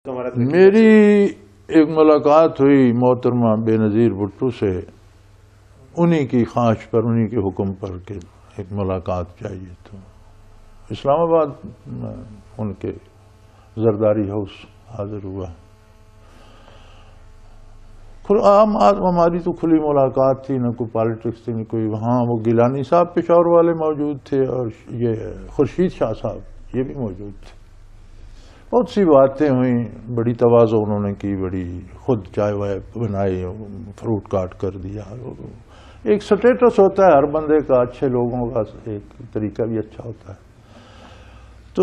میری ایک ملاقات ہوئی محترمہ بے نظیر بھٹو سے، انہی کی خواہش پر، انہی کے حکم پر کہ ایک ملاقات چاہیے، تو اسلام آباد ان کے زرداری ہاؤس حاضر ہوا۔ ہماری تو کھلی ملاقات تھی، نہ کوئی پالیٹکس تھی، نہ کوئی وہاں۔ وہ گیلانی صاحب پشاور والے موجود تھے اور یہ خورشید شاہ صاحب یہ بھی موجود تھے۔ بہت سی باتیں ہوئیں، بڑی تواضع انہوں نے کی، بڑی خود چائے وائے بنائی، فروٹ کاٹ کر دیا۔ ایک سٹیٹس ہوتا ہے ہر بندے کا، اچھے لوگوں کا ایک طریقہ بھی اچھا ہوتا ہے۔ تو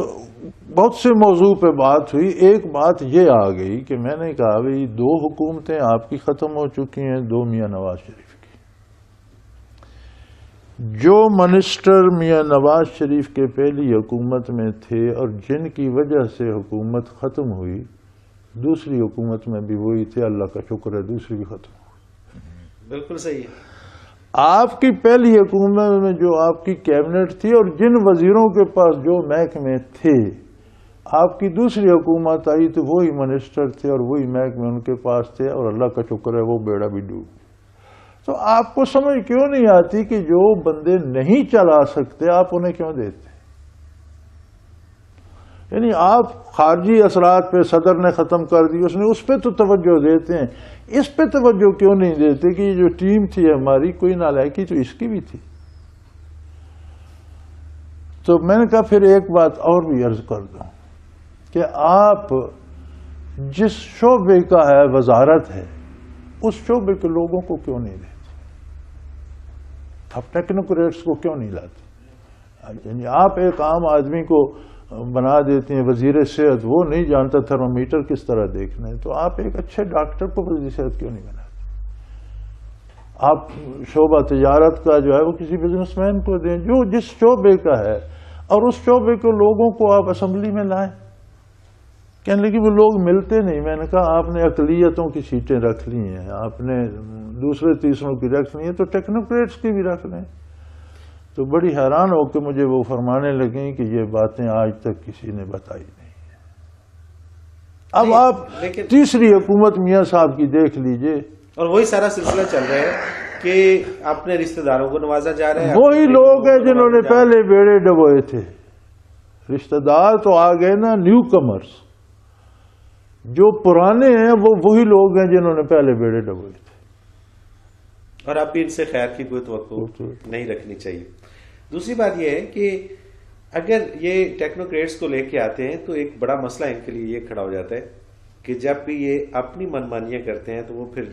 بہت سے موضوع پہ بات ہوئی۔ ایک بات یہ آ گئی کہ میں نے کہا بھئی 2 حکومتیں آپ کی ختم ہو چکی ہیں، 2 میاں نواز شریف کی۔ جو منسٹر میاں نواز شریف کے پہلی حکومت میں تھے اور جن کی وجہ سے حکومت ختم ہوئی، دوسری حکومت میں بھی وہی تھے، اللہ کا شکر ہے دوسری بھی ختم ہوئی۔ بالکل صحیح ہے۔ آپ کی پہلی حکومت میں جو آپ کی کیبنٹ تھی اور جن وزیروں کے پاس جو محکمے تھے، آپ کی دوسری حکومت آئی تو وہی منسٹر تھے اور وہی محکمے ان کے پاس تھے، اور اللہ کا شکر ہے وہ بیڑا بھی ڈوب۔ تو آپ کو سمجھ کیوں نہیں آتی کہ جو بندے نہیں چلا سکتے آپ انہیں کیوں دیتے؟ یعنی آپ خارجی اثرات پہ صدر نے ختم کر دی، اس پہ تو توجہ دیتے ہیں، اس پہ توجہ کیوں نہیں دیتے کہ یہ جو ٹیم تھی ہماری، کوئی نالائکی تو اس کی بھی تھی۔ تو میں نے کہا پھر ایک بات اور بھی عرض کر دوں کہ آپ جس شعبے کا ہے وزارت ہے، اس شعبے کے لوگوں کو کیوں نہیں دیتے؟ آپ ٹیکنوکریٹس کو کیوں نہیں لاتے؟ یعنی آپ ایک عام آدمی کو بنا دیتے ہیں وزیر صحت، وہ نہیں جانتا تھرمومیٹر کس طرح دیکھنا ہے، تو آپ ایک اچھے ڈاکٹر کو وزیر صحت کیوں نہیں بناتے؟ آپ شعبہ تجارت کا جو ہے وہ کسی بزنس مین کو دیں جو جس شعبے کا ہے، اور اس شعبے کے لوگوں کو آپ اسمبلی میں لائیں۔ کہنے لگے وہ لوگ ملتے نہیں۔ میں نے کہا آپ نے اقلیتوں کی سیٹیں رکھ لی ہیں، آپ نے دوسرے تیسروں کی رکھ لی ہیں، تو ٹیکنوکریٹس کی بھی رکھ لیں۔ تو بڑی حیران ہو کے مجھے وہ فرمانے لگیں کہ یہ باتیں آج تک کسی نے بتائی نہیں۔ اب آپ تیسری حکومت میاں صاحب کی دیکھ لیجئے، اور وہی سارا سلسلہ چل رہا ہے کہ اپنے رشتہ داروں کو نوازا جا رہا ہے۔ وہی لوگ ہیں جنہوں نے پہلے بیڑے ڈبوئے تھے۔ رشتہ دار تو آ گئے نا، نیو کمرز، جو پرانے ہیں وہ وہی لوگ ہیں جنہوں نے پہلے بیڑے ڈبوئے تھے، اور اب بھی ان سے خیر کی کوئی توقع نہیں رکھنی چاہیے۔ دوسری بات یہ ہے کہ اگر یہ ٹیکنوکریٹس کو لے کے آتے ہیں تو ایک بڑا مسئلہ ان کے لیے یہ کھڑا ہو جاتا ہے کہ جب بھی یہ اپنی منمانیاں کرتے ہیں تو وہ پھر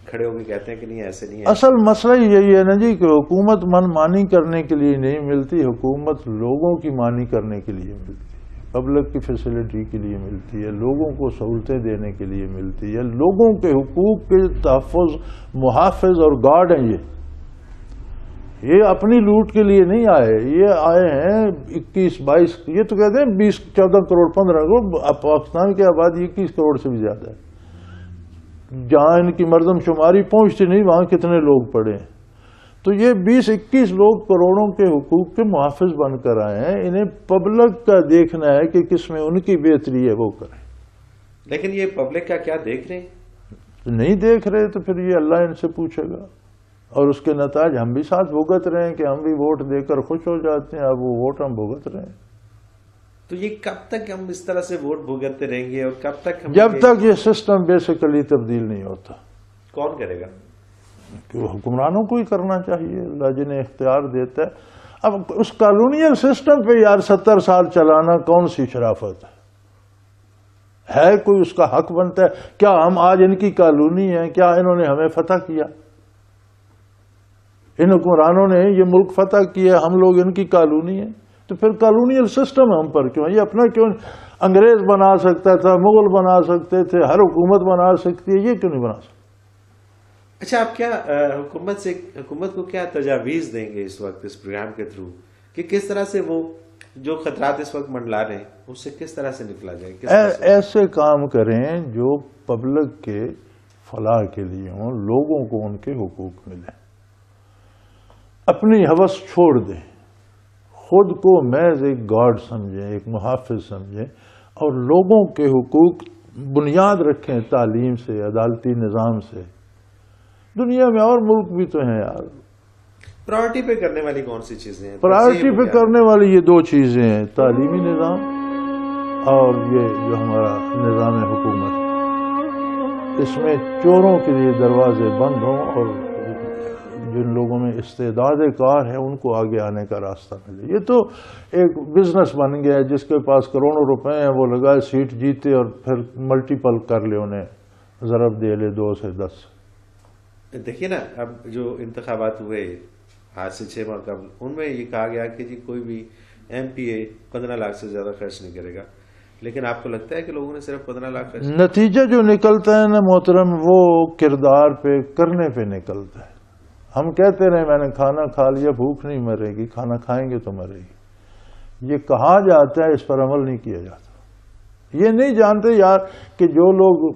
کھڑے ہو کے کہتے ہیں کہ نہیں ایسے نہیں ہے۔ اصل مسئلہ یہی ہے نا جی کہ حکومت من مانی کرنے کے لیے نہیں ملتی، حکومت لوگوں کی مانی کرنے کے لیے ملتی ہے، پبلک کی فیسلٹی کے لیے ملتی ہے، لوگوں کو سہولتیں دینے کے لیے ملتی ہے، لوگوں کے حقوق کے تحفظ، محافظ اور گارڈ ہیں۔ یہ اپنی لوٹ کے لیے نہیں آئے، یہ آئے ہیں 21-22، یہ تو کہتے ہیں 20-14 کروڑ 15 کروڑ، پاکستان کی آبادی 21 کروڑ سے بھی زیادہ ہے۔ جہاں ان کی مردم شماری پہنچتی نہیں وہاں کتنے لوگ پڑے ہیں۔ تو یہ 20-21 لوگ کروڑوں کے حقوق کے محافظ بن کر آئے ہیں، انہیں پبلک کا دیکھنا ہے کہ کس میں ان کی بہتری ہے وہ کریں۔ لیکن یہ پبلک کا کیا دیکھ رہے ہیں؟ نہیں دیکھ رہے تو پھر یہ اللہ ان سے پوچھے گا، اور اس کے نتائج ہم بھی ساتھ بھگت رہے ہیں کہ ہم بھی ووٹ دے کر خوش ہو جاتے ہیں، اب وہ ووٹ ہم بھگت رہے ہیں۔ تو یہ کب تک ہم اس طرح سے ووٹ بھگتتے رہیں گے اور کب تک ہم؟ جب تک یہ سسٹم بیسیکلی تبدیل نہیں ہوتا۔ کون کرے گا؟ حکمرانوں کو ہی کرنا چاہیے، اللہ جنہیں اختیار دیتا ہے۔ اب اس کالونیل سسٹم پہ یار 70 سال چلانا کون سی شرافت ہے؟ کوئی اس کا حق بنتا ہے؟ کیا ہم آج ان کی کالونی ہیں؟ کیا انہوں نے ہمیں فتح کیا؟ ان حکمرانوں نے یہ ملک فتح کیا، ہم لوگ ان کی کالونی ہیں، تو پھر کالونیل سسٹم ہم پر کیوں؟ یہ اپنا کیوں انگریز بنا سکتا تھا، مغل بنا سکتے تھے، ہر حکومت بنا سکتی ہے، یہ کیوں نہیں بنا سکتی؟ اچھا، آپ کیا حکومت کو کیا تجاویز دیں گے اس وقت اس پروگرام کے تھرو کہ کس طرح سے وہ جو خطرات اس وقت منڈلا رہے ہیں اس سے کس طرح سے نکلا جائے؟ ایسے کام کریں جو پبلک کے فلاح کے لیے ہوں، لوگوں کو ان کے حقوق ملیں، اپنی ہوس چھوڑ دیں، خود کو محض ایک گارڈ سمجھیں، ایک محافظ سمجھیں، اور لوگوں کے حقوق بنیاد رکھیں تعلیم سے، عدالتی نظام سے. دنیا میں اور ملک بھی تو ہیں یار. پرائرٹی پہ کرنے والی کون سی چیزیں ہیں؟ پرائرٹی پہ کرنے والی یہ دو چیزیں ہیں، تعلیمی نظام اور یہ جو ہمارا نظام حکومت. اس میں چوروں کے لیے دروازے بند ہوں اور جن لوگوں میں استعداد کار ہے ان کو آگے آنے کا راستہ ملے. یہ تو ایک بزنس بن گیا ہے، جس کے پاس کروڑوں روپے ہیں وہ لگائے سیٹ جیتے اور پھر ملٹیپل کر لے، انہیں ضرب دے لے 2 سے 10. دیکھیے نا، اب جو انتخابات ہوئے آج سے 6 ماہ قبل، ان میں یہ کہا گیا کہ جی کوئی بھی ایم پی اے 15 لاکھ سے زیادہ خرچ نہیں کرے گا. لیکن آپ کو لگتا ہے کہ لوگوں نے صرف 15 لاکھ خرچ؟ نتیجہ جو نکلتا ہے نا محترم، وہ کردار پہ، کرنے پہ نکلتا ہے. ہم کہتے رہے میں نے کھانا کھا لیا، بھوک نہیں مرے گی، کھانا کھائیں گے تو مرے گی. یہ کہا جاتا ہے، اس پر عمل نہیں کیا جاتا. یہ نہیں جانتے یار کہ جو لوگ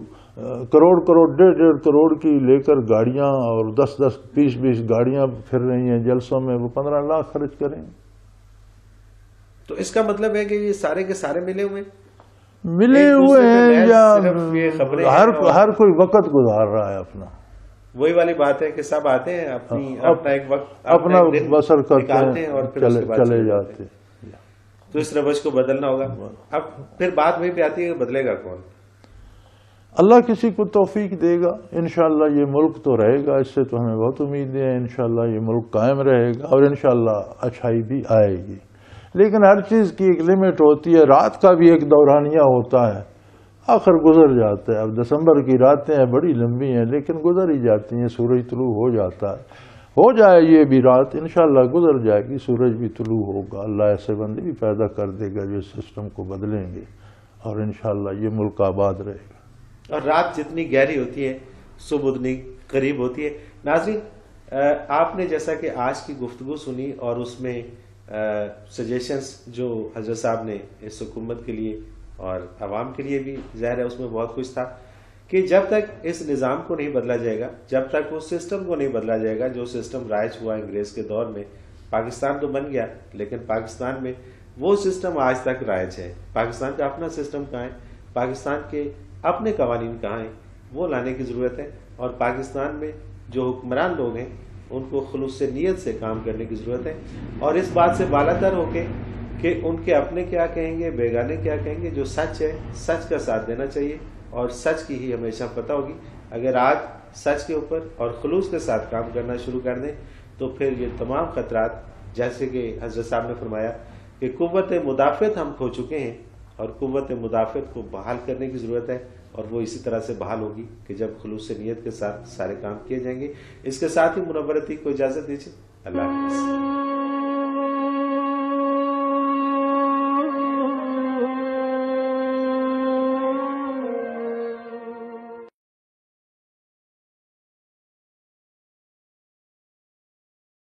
کروڑ 1.5 کروڑ کی لے کر گاڑیاں اور 10 20 گاڑیاں پھر رہی ہیں جلسوں میں، وہ 15 لاکھ خرچ کریں گے. تو اس کا مطلب ہے کہ یہ سارے کے سارے ملے ہوئے ہیں یا ہر کوئی وقت گزار رہا ہے اپنا. وہی والی بات ہے کہ سب آتے ہیں اپنا ایک وقت اپنا بسر کرتے ہیں اور چلے جاتے ہیں. تو اس روش کو بدلنا ہوگا. اب پھر بات وہیں پہ آتی ہے کہ بدلے گا کون؟ اللہ کسی کو توفیق دے گا. انشاءاللہ یہ ملک تو رہے گا، اس سے تو ہمیں بہت امیدیں ہیں. انشاءاللہ یہ ملک قائم رہے گا اور انشاءاللہ اچھائی بھی آئے گی. لیکن ہر چیز کی ایک لمٹ ہوتی ہے. رات کا بھی ایک دورانیہ ہوتا ہے، آخر گزر جاتا ہے. اب دسمبر کی راتیں ہیں، بڑی لمبی ہیں لیکن گزر ہی جاتی ہیں. سورج طلوع ہو جاتا ہے. ہو جائے یہ بھی رات، انشاءاللہ گزر جائے گی، سورج بھی طلوع ہوگا. اللہ ایسے بندے بھی پیدا کر دے گا جو اس سسٹم کو بدلیں گے اور انشاءاللہ یہ ملک آباد رہے گا. اور رات جتنی گہری ہوتی ہے صبح اتنی قریب ہوتی ہے. ناظرین، آپ نے جیسا کہ آج کی گفتگو سنی اور اس میں سجیشنز جو حضرت صاحب نے اس حکومت کے لیے اور عوام کے لیے بھی ظاہر ہے اس میں بہت کچھ تھا کہ جب تک اس نظام کو نہیں بدلا جائے گا، جب تک اس سسٹم کو نہیں بدلا جائے گا جو سسٹم رائج ہوا انگریز کے دور میں. پاکستان تو بن گیا لیکن پاکستان میں وہ سسٹم آج تک رائج ہے. پاکستان کا اپنا سسٹم کہاں ہے، پاکستان کے اپنے قوانین کہاں ہیں، وہ لانے کی ضرورت ہے. اور پاکستان میں جو حکمران لوگ ہیں ان کو خلوص نیت سے کام کرنے کی ضرورت ہے. اور اس بات سے بالاتر ہو کے کہ ان کے اپنے کیا کہیں گے، بیگانے کیا کہیں گے، جو سچ ہے سچ کا ساتھ دینا چاہیے اور سچ کی ہی ہمیشہ پتہ ہوگی. اگر آج سچ کے اوپر اور خلوص کے ساتھ کام کرنا شروع کر دیں تو پھر یہ تمام خطرات، جیسے کہ حضرت صاحب نے فرمایا کہ قوت مدافعت ہم کھو چکے ہیں اور قوت مدافعت کو بحال کرنے کی ضرورت ہے. اور وہ اسی طرح سے بحال ہوگی کہ جب خلوص نیت کے ساتھ سارے کام کیے جائیں گے. اس کے ساتھ ہی منورتی کو اجازت دیجیے. اللہ حافظ.